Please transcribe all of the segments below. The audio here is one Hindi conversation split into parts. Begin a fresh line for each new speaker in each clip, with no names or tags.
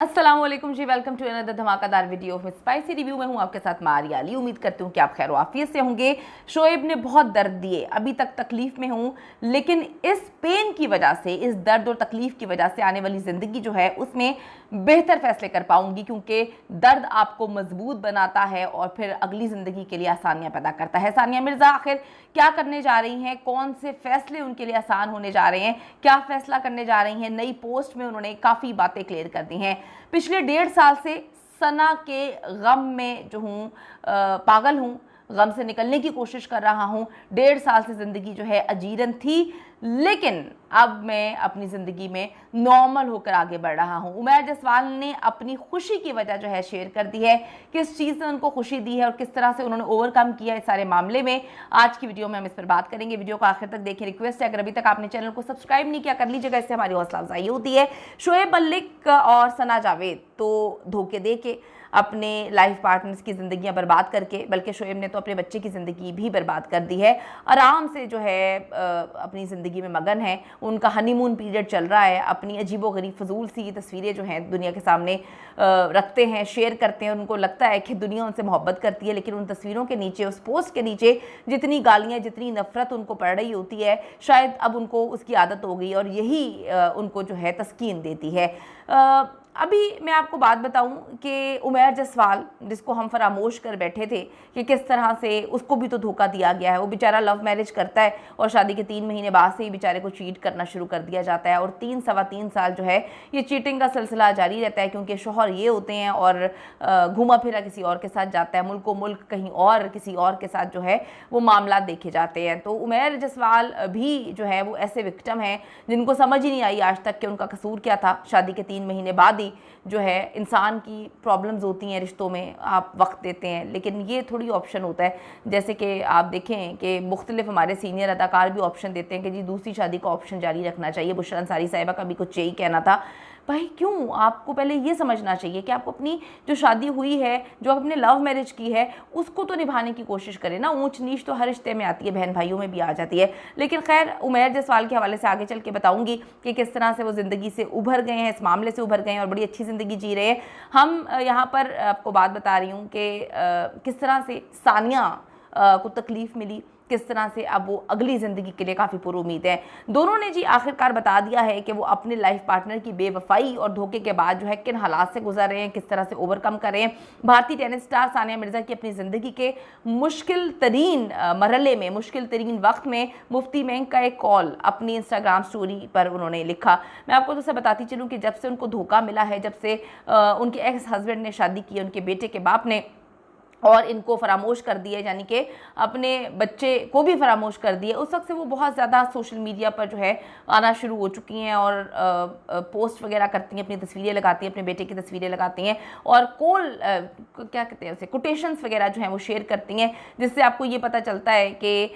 अस्सलाम वालेकुम जी, वेलकम टू अनदर धमाकेदार वीडियो ऑफ स्पाइसी रिव्यू में हूँ आपके साथ मारिया अली। उम्मीद करती हूँ कि आप खैर आफियत से होंगे। शोएब ने बहुत दर्द दिए, अभी तक तकलीफ में हूँ, लेकिन इस पेन की वजह से, इस दर्द और तकलीफ की वजह से आने वाली ज़िंदगी जो है उसमें बेहतर फैसले कर पाऊंगी, क्योंकि दर्द आपको मजबूत बनाता है और फिर अगली ज़िंदगी के लिए आसानियाँ पैदा करता है। सानिया मिर्ज़ा आखिर क्या करने जा रही हैं, कौन से फैसले उनके लिए आसान होने जा रहे हैं, क्या फैसला करने जा रही हैं। नई पोस्ट में उन्होंने काफ़ी बातें क्लियर कर दी हैं। पिछले 1.5 साल से सना के गम में जो हूँ, पागल हूँ, गम से निकलने की कोशिश कर रहा हूँ। 1.5 साल से ज़िंदगी जो है अजीरन थी, लेकिन अब मैं अपनी ज़िंदगी में नॉर्मल होकर आगे बढ़ रहा हूँ। उमैर जसवाल ने अपनी खुशी की वजह जो है शेयर कर दी है, किस चीज़ ने उनको खुशी दी है और किस तरह से उन्होंने ओवरकम किया इस सारे मामले में। आज की वीडियो में हम इस पर बात करेंगे। वीडियो को आखिर तक देखें। रिक्वेस्ट है, अगर अभी तक आपने चैनल को सब्सक्राइब नहीं किया कर लीजिएगा, इससे हमारी हौसला अफजाई होती है। शोएब मलिक और सना जावेद तो धोखे दे के अपने लाइफ पार्टनर्स की ज़िंदगियां बर्बाद करके, बल्कि शोएब ने तो अपने बच्चे की ज़िंदगी भी बर्बाद कर दी है। आराम से जो है अपनी ज़िंदगी में मगन है, उनका हनीमून पीरियड चल रहा है। अपनी अजीबोगरीब फजूल सी तस्वीरें जो हैं दुनिया के सामने रखते हैं, शेयर करते हैं। उनको लगता है कि दुनिया उनसे मोहब्बत करती है, लेकिन उन तस्वीरों के नीचे, उस पोस्ट के नीचे जितनी गालियाँ, जितनी नफरत उनको पड़ रही होती है, शायद अब उनको उसकी आदत हो गई और यही उनको जो है तस्कीन देती है। अभी मैं आपको बात बताऊं कि उमैर जसवाल, जिसको हम फरामोश कर बैठे थे कि किस तरह से उसको भी तो धोखा दिया गया है। वो बेचारा लव मैरिज करता है और शादी के 3 महीने बाद से ही बेचारे को चीट करना शुरू कर दिया जाता है और 3-3.25 साल जो है ये चीटिंग का सिलसिला जारी रहता है, क्योंकि शोहर ये होते हैं और घुमा फिरा किसी और के साथ जाता है, मुल्को मुल्क कहीं और किसी और के साथ जो है वो मामला देखे जाते हैं। तो उमैर जसवाल भी जो है वो ऐसे विक्टिम हैं जिनको समझ ही नहीं आई आज तक कि उनका कसूर क्या था। शादी के 3 महीने बाद ही जो है इंसान की प्रॉब्लम्स होती हैं रिश्तों में, आप वक्त देते हैं, लेकिन ये थोड़ी ऑप्शन होता है। जैसे कि आप देखें कि मुख्तलिफ हमारे सीनियर अदाकार भी ऑप्शन देते हैं कि जी दूसरी शादी का ऑप्शन जारी रखना चाहिए। बुशरा अंसारी साहिबा का भी कुछ यही कहना था। भाई क्यों, आपको पहले ये समझना चाहिए कि आपको अपनी जो शादी हुई है, जो आपने लव मैरिज की है, उसको तो निभाने की कोशिश करें ना। ऊंच नीच तो हर रिश्ते में आती है, बहन भाइयों में भी आ जाती है। लेकिन खैर उमैर जसवाल के हवाले से आगे चल के बताऊंगी कि किस तरह से वो ज़िंदगी से उभर गए हैं, इस मामले से उभर गए हैं और बड़ी अच्छी ज़िंदगी जी रहे हैं। हम यहाँ पर आपको बात बता रही हूँ कि किस तरह से सानिया को तकलीफ़ मिली, किस तरह से अब वो अगली ज़िंदगी के लिए काफ़ी पुरुमीद है। दोनों ने जी आखिरकार बता दिया है कि वो अपने लाइफ पार्टनर की बेवफाई और धोखे के बाद जो है किन हालात से गुजर रहे हैं, किस तरह से ओवरकम कर रहे हैं। भारतीय टेनिस स्टार सानिया मिर्ज़ा की अपनी ज़िंदगी के मुश्किल तरीन मरहले में, मुश्किल तरीन वक्त में मुफ्ती मेंग का एक कॉल अपनी इंस्टाग्राम स्टोरी पर उन्होंने लिखा। मैं आपको तो बताती चलूँ कि जब से उनको धोखा मिला है, जब से उनके एक्स हस्बैंड ने शादी की, उनके बेटे के बाप ने, और इनको फरामोश कर दिया, यानी कि अपने बच्चे को भी फरामोश कर दिया, उस वक्त से वो बहुत ज़्यादा सोशल मीडिया पर जो है आना शुरू हो चुकी हैं और पोस्ट वगैरह करती हैं, अपनी तस्वीरें लगाती हैं, अपने बेटे की तस्वीरें लगाती हैं और क्या कहते हैं उसे, कोटेशंस वगैरह जो हैं वो शेयर करती हैं, जिससे आपको ये पता चलता है कि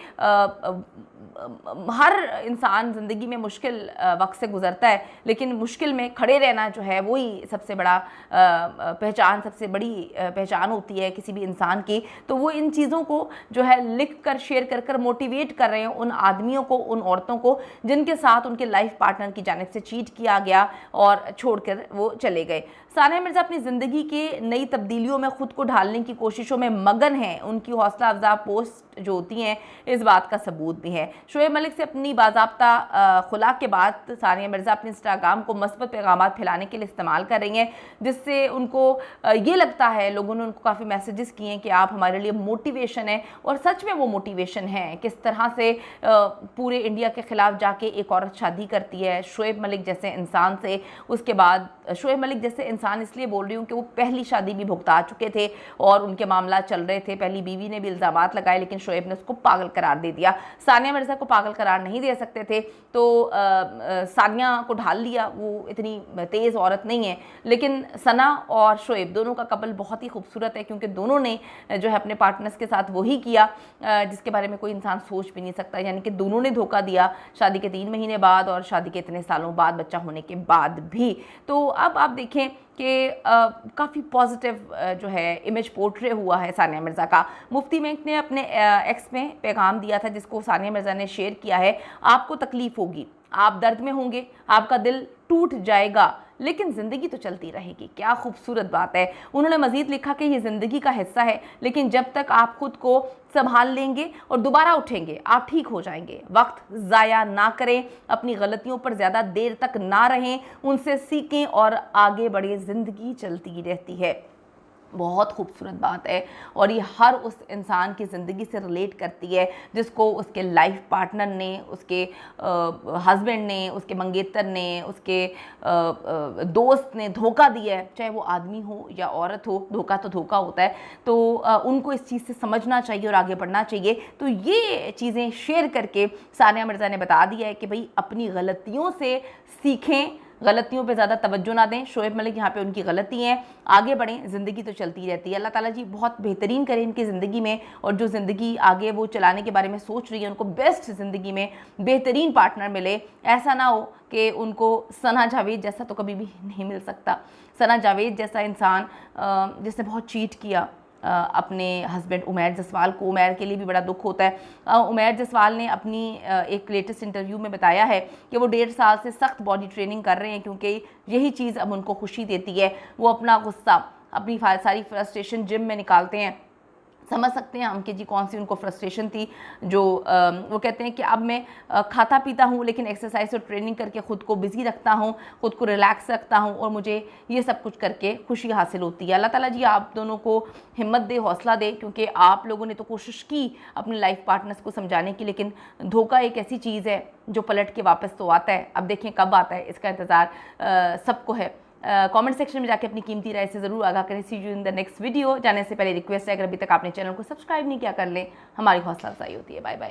हर इंसान ज़िंदगी में मुश्किल वक्त से गुज़रता है, लेकिन मुश्किल में खड़े रहना जो है वही सबसे बड़ा पहचान, सबसे बड़ी पहचान होती है किसी भी इंसान की। तो वो इन चीज़ों को जो है लिख कर, शेयर कर कर मोटिवेट कर रहे हैं उन आदमियों को, उन औरतों को जिनके साथ उनके लाइफ पार्टनर की जानिब से चीट किया गया और छोड़कर वो चले गए। सानिया मिर्ज़ा अपनी ज़िंदगी के नई तब्दीलियों में ख़ुद को ढालने की कोशिशों में मगन हैं। उनकी हौसला अफजा पोस्ट जो होती हैं इस बात का सबूत भी है। शोएब मलिक से अपनी बाज़ाब्ता खुला के बाद सानिया मिर्ज़ा अपने इंस्टाग्राम को मस्बत पैगामात फैलाने के लिए इस्तेमाल कर रही हैं, जिससे उनको ये लगता है, लोगों ने उनको काफ़ी मैसेजेस किए हैं कि आप हमारे लिए मोटिवेशन है, और सच में वो मोटिवेशन है। किस तरह से पूरे इंडिया के ख़िलाफ़ जाके एक औरत शादी करती है शोएब मलिक जैसे इंसान से। उसके बाद शोएब मलिक जैसे इंसान इसलिए बोल रही हूँ कि वो पहली शादी भी भुगता चुके थे और उनके मामला चल रहे थे। पहली बीवी ने भी इल्ज़ामात लगाए, लेकिन शोएब ने उसको पागल करार दे दिया। सानिया मिर्ज़ा को पागल करार नहीं दे सकते थे, तो सानिया को ढाल लिया। वो इतनी तेज़ औरत नहीं है, लेकिन सना और शोएब दोनों का कपल बहुत ही खूबसूरत है, क्योंकि दोनों ने जो है अपने पार्टनर्स के साथ वही किया जिसके बारे में कोई इंसान सोच भी नहीं सकता, यानी कि दोनों ने धोखा दिया शादी के 3 महीने बाद और शादी के इतने सालों बाद, बच्चा होने के बाद भी। तो अब आप देखें कि काफ़ी पॉजिटिव जो है इमेज पोर्ट्रे हुआ है सानिया मिर्ज़ा का। मुफ्ती मेंग ने अपने एक्स में पैगाम दिया था, जिसको सानिया मिर्ज़ा ने शेयर किया है। आपको तकलीफ़ होगी, आप दर्द में होंगे, आपका दिल टूट जाएगा, लेकिन ज़िंदगी तो चलती रहेगी। क्या खूबसूरत बात है। उन्होंने मज़ीद लिखा कि ये ज़िंदगी का हिस्सा है, लेकिन जब तक आप खुद को संभाल लेंगे और दोबारा उठेंगे, आप ठीक हो जाएंगे। वक्त ज़ाया ना करें, अपनी गलतियों पर ज़्यादा देर तक ना रहें, उनसे सीखें और आगे बढ़े। ज़िंदगी चलती रहती है। बहुत खूबसूरत बात है और ये हर उस इंसान की ज़िंदगी से रिलेट करती है जिसको उसके लाइफ पार्टनर ने, उसके हस्बैंड ने, उसके मंगेतर ने, उसके दोस्त ने धोखा दिया है। चाहे वो आदमी हो या औरत हो, धोखा तो धोखा होता है। तो उनको इस चीज़ से समझना चाहिए और आगे बढ़ना चाहिए। तो ये चीज़ें शेयर करके सानिया मिर्ज़ा ने बता दिया है कि भाई अपनी गलतियों से सीखें, गलतियों पे ज़्यादा तवज्जो ना दें। शोएब मलिक यहाँ पे उनकी गलती है, आगे बढ़ें, ज़िंदगी तो चलती रहती है। अल्लाह ताला जी बहुत बेहतरीन करें इनकी ज़िंदगी में, और जो ज़िंदगी आगे वो चलाने के बारे में सोच रही है उनको बेस्ट ज़िंदगी में बेहतरीन पार्टनर मिले। ऐसा ना हो कि उनको सना जावेद जैसा तो कभी भी नहीं मिल सकता। सना जावेद जैसा इंसान जिसने बहुत चीट किया अपने हस्बैंड उमैर जसवाल को, उमैर के लिए भी बड़ा दुख होता है। उमैर जसवाल ने अपनी एक लेटेस्ट इंटरव्यू में बताया है कि वो 1.5 साल से सख्त बॉडी ट्रेनिंग कर रहे हैं, क्योंकि यही चीज़ अब उनको खुशी देती है। वो अपना गुस्सा, अपनी सारी फ्रस्ट्रेशन जिम में निकालते हैं। समझ सकते हैं हम कि जी कौन सी उनको फ्रस्ट्रेशन थी, जो वो कहते हैं कि अब मैं खाता पीता हूँ लेकिन एक्सरसाइज और ट्रेनिंग करके ख़ुद को बिज़ी रखता हूँ, ख़ुद को रिलैक्स रखता हूँ, और मुझे ये सब कुछ करके खुशी हासिल होती है। अल्लाह ताला जी आप दोनों को हिम्मत दे, हौसला दे, क्योंकि आप लोगों ने तो कोशिश की अपने लाइफ पार्टनर्स को समझाने की, लेकिन धोखा एक ऐसी चीज़ है जो पलट के वापस तो आता है। अब देखें कब आता है, इसका इंतज़ार सबको है। कमेंट सेक्शन में जाके अपनी कीमती राय से ज़रूर आगाह करें। See you in the next video. जाने से पहले रिक्वेस्ट है, अगर अभी तक आपने चैनल को सब्सक्राइब नहीं किया कर लें, हमारी हौसला अफजाई होती है। Bye bye.